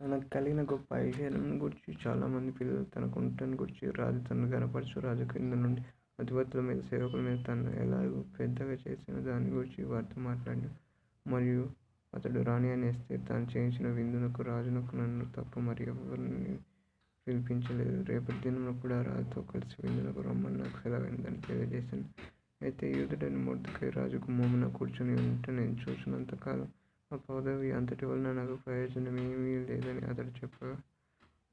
తనకు కలిగిన గొప్ప ఐశ్వర్యం గూర్చి చాలామంది పిల్లలు తన కుంటను గూర్చి రాజు తనను గనపరచు. రాజు క్రింద నుండి అధిపతుల మీద సేవకుల మీద తనను ఎలాగూ పెద్దగా చేసిన దాని గూర్చి వారితో మాట్లాడాను. మరియు అతడు రాణి అయిన ఎస్తేర్ తాను చేయించిన విందునకు రాజునకు నన్ను తప్ప మరి ఎవరిని పిలిపించలేదు. రేపటి దినమున కూడా రాజుతో కలిసి విందునకు రమ్మని నాకు సెలవైందని తెలియజేశాను. అయితే యూదుడైన మొర్దెకై రాజు గుమ్మమున కూర్చుని ఉంట నేను చూసినంతకాలం ఆ పదవి అంతటి వలన నాకు ప్రయోజనమేమీ లేదని అతడు చెప్పగా,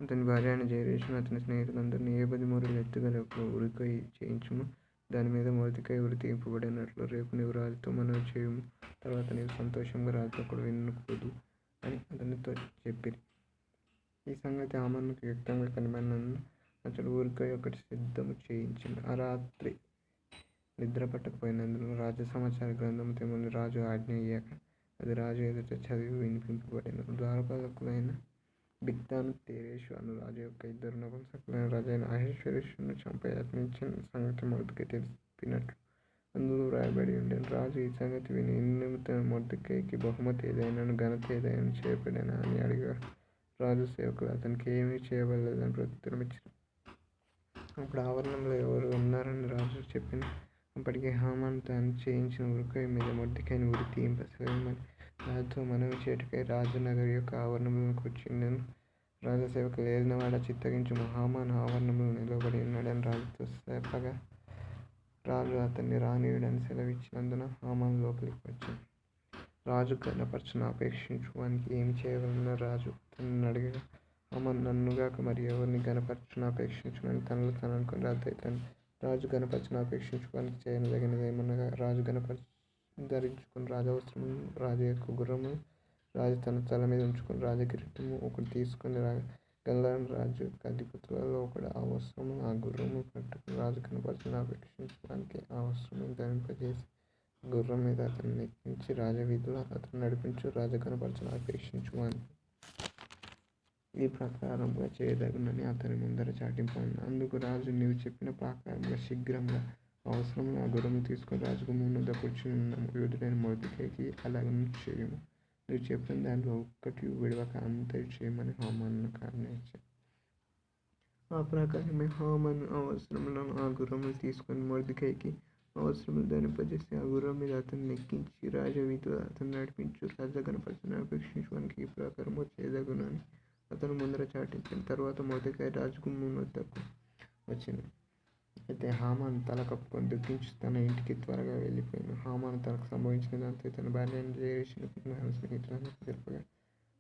అతని భార్య అయిన జెరెషును అతని స్నేహితులందరినీ ఏ 10 మూరలు ఎత్తుగల ఒక ఉరికై చేయించుము. దాని మీద మొర్దెకై ఉరి తీయింపబడినట్లు రేపు నీవు రాజుతో మనవి చేయుము. తర్వాత నీవు సంతోషంగా రాజుతో కూడా విందునకు పోదువు అని అతనితో చెప్పిరి. ఈ సంగతి హామానుకు యుక్తంగా కనబడినందున అతడు ఉరికై ఒకటి సిద్ధము చేయించెను. ఆ రాత్రి నిద్ర పట్టకపోయినందున రాజ సమాచార గ్రంథము తెమ్మని రాజు ఆజ్ఞ ఇయ్యగా అది రాజు ఎదుట చదివి వినిపింపబడెను. ద్వారపాలకులైన బిగ్తాను, తెరేషు అను రాజు యొక్క 2 నపుంసకులైన రాజైన అహష్వేరోషును చంప యత్నించిన సంగతి మొర్దెకై తెలిపినట్లు అందులో వ్రాయబడి ఉండెను. రాజు ఈ సంగతి విని ఇందునిమిత్తము మొర్దెకైకి బహుమతి ఏదైనను ఘనత ఏదైనను చేయబడెనా అని అడిగాడు. రాజు సేవకులు అతనికి ఏమీ చేయబడలేదని ప్రత్యుత్తరమిచ్చిరి. అప్పుడు ఆవరణంలో ఎవరు ఉన్నారని రాజు చెప్పెను. అప్పటికి హామాను తాను చేయించిన ఉరికై మీద మొర్దెకైని ఉరి తీయింప సెలవిమ్మని రాజుతో మనవి చేయుటకై రాజనగరి యొక్క ఆవరణములోనికి వచ్చియుండెను. రాజసేవకులు ఏలినవాడా చిత్తగించుము, హామాను ఆవరణములో నిలువబడి ఉన్నాడని రాజుతో చెప్పగా రాజు అతన్ని రానియ్యుడని సెలవిచ్చినందున హామాను లోపలికి వచ్చెను. రాజు ఘనపరచున అపేక్షించు వానికి ఏమి చేయవలెనని రాజు అతనిని అడగగా, హామాను నన్నుగాక మరి ఎవరిని ఘనపరచున అపేక్షించునని తనలో తాను అనుకొని రద్దయితాను. రాజు ఘనపరచున అపేక్షించు వానికి చేయనదగినదేమనగా రాజు ధరించుకుని రాజవస్త్రములను, రాజు యొక్క గుర్రమును రాజు తన తల మీద ఉంచుకుని రాజకిరీటము ఒకటి తీసుకొని గల్లాడని రాజు యొక్క అధిపతులలో ఒకడు ఆ వస్త్రములను ఆ గుర్రమును పట్టుకుని రాజు ఘనపరచున అపేక్షించు వానికి ఆ వస్త్రములను ధరింపజేసి ఆ గుర్రం మీద అతన్ని ఎక్కించి రాజవీధిలో అతన్ని నడిపించు. రాజు ఘనపరచున అపేక్షించు వానికి ఈ ప్రకారముగా చేయదగునని అతని ముందర చాటింపమనెను. అందుకు రాజు నీవు చెప్పిన ప్రకారముగా శీఘ్రముగా ఆ వస్త్రములను ఆ గుర్రమును తీసుకొని రాజగుమ్మమునొద్ద కూర్చుని ఉన్న యూదుడైన మొర్దెకైకి అలాగున చేయుము. నీవు చెప్పిన దానిలో ఒక్కటియు విడువక అంతయు చేయమని హామానునకు ఆజ్ఞ ఇచ్చెను. ఆ ప్రకారమే హామాను ఆ వస్త్రములను ఆ గుర్రమును తీసుకొని మొర్దెకైకి ఆ వస్త్రములు ధరింపజేసి ఆ గుర్రం మీద అతన్ని ఎక్కించి రాజవీధిలో అతన్ని నడిపించు. రాజు ఘనపరచున అపేక్షించు వానికి ఈ ప్రకారముగా చేయదగునని అతని ముందర చాటించెను. తరువాత మొర్దెకై రాజగుమ్మమునొద్దకు వచ్చెను. అయితే హామాను తల కప్పుకొని దుఃఖించుచు తన ఇంటికి త్వరగా వెళ్ళిపోయాను. హామాను తనకు సంభవించినదంతయు తన భార్య అయిన జెరెషునకును తన స్నేహితులందరికీ తెలుపగా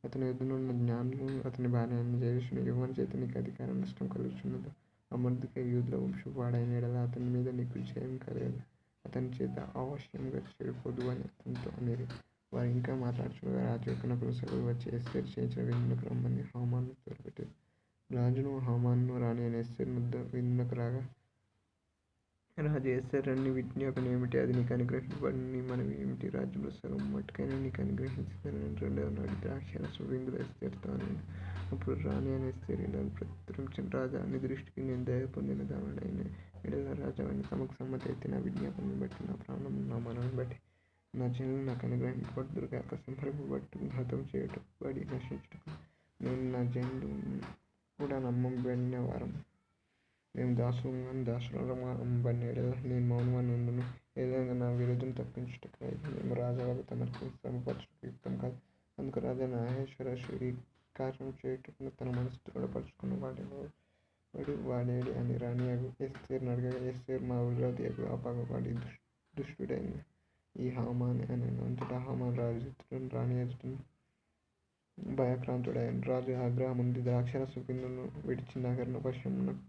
అతని యొద్దనున్న జ్ఞానులు అతని భార్య అయిన జెరెషును ఎవని చేత నీకు అధికార నష్టం కలుగుచున్నదో ఆ మొర్దెకై యూదుల వంశపు వాడైన యెడల అతని మీద నీకు జయం కలగదు, అతని చేత అవశ్యముగా చెడిపోదువు అని అతనితో అనిరి. వారు ఇంకా మాట్లాడుచుండగా రాజు యొక్క నపుంసకులు వచ్చి ఎస్తేరు చేయించిన విందునకు రమ్మని హామానును త్వరపెట్టిరి. రాజును హామానును రాణి అయిన ఎస్తేరు విందునకు రాగా రాజు ఎస్తేరు నీ విజ్ఞాపన ఏమిటి, అది నీకు అనుగ్రహింపబడిన నీ మనవి ఏమిటి, రాజ్యంలో సగం మట్టుకైనా నీకు అనుగ్రహించదనని రెండవ నాటి ద్రాక్షారసపు విందులో ఎస్తేరుతో అనెను. అప్పుడు రాణి అయిన ఎస్తేరు ఇలాగు ప్రత్యుత్తరమిచ్చెను. రాజా, నీ దృష్టికి నేను దయ పొందిన దానినైన యెడల రాజవైన తమకు సమ్మతి అయితే నా విజ్ఞాపనను బట్టి నా ప్రాణమును నా మనవిని బట్టి నా జనులు నాకు అనుగ్రహింపబడుదురు గాక. సంహరింపబడుటకు, హతము చేయబడి నశించుటకు నేను నా జనులు కూడా నమ్మబడిన వారము. మేము దాసులము గాని దాసులముగా అమ్మబడిన యెడల నేను మౌనముగా నుండును. ఏలయనగా నా విరోధిని తప్పించుటకై మేము రాజాలకు తమరికి శ్రమపరచుటకు యుక్తం కాదు. అందుకు రాజైన అహష్వేరోషు ఈ కార్యము చేయుటకు తన మనసు దృఢపరచుకున్న వాడెవడు, వాడేడి అని రాణియగు ఎస్తేరును అడగగా ఎస్తేరు మా విరోధియగు ఆ పగవాడి దుష్టుడైన ఈ హామానే అనెను. అంతటా హామాను రాజు ఎదుటను రాణి ఎదుటను భయభ్రాంతుడైన రాజు ఆగ్రహముంది ద్రాక్షారసపు విందును విడిచి నగర వశమునకు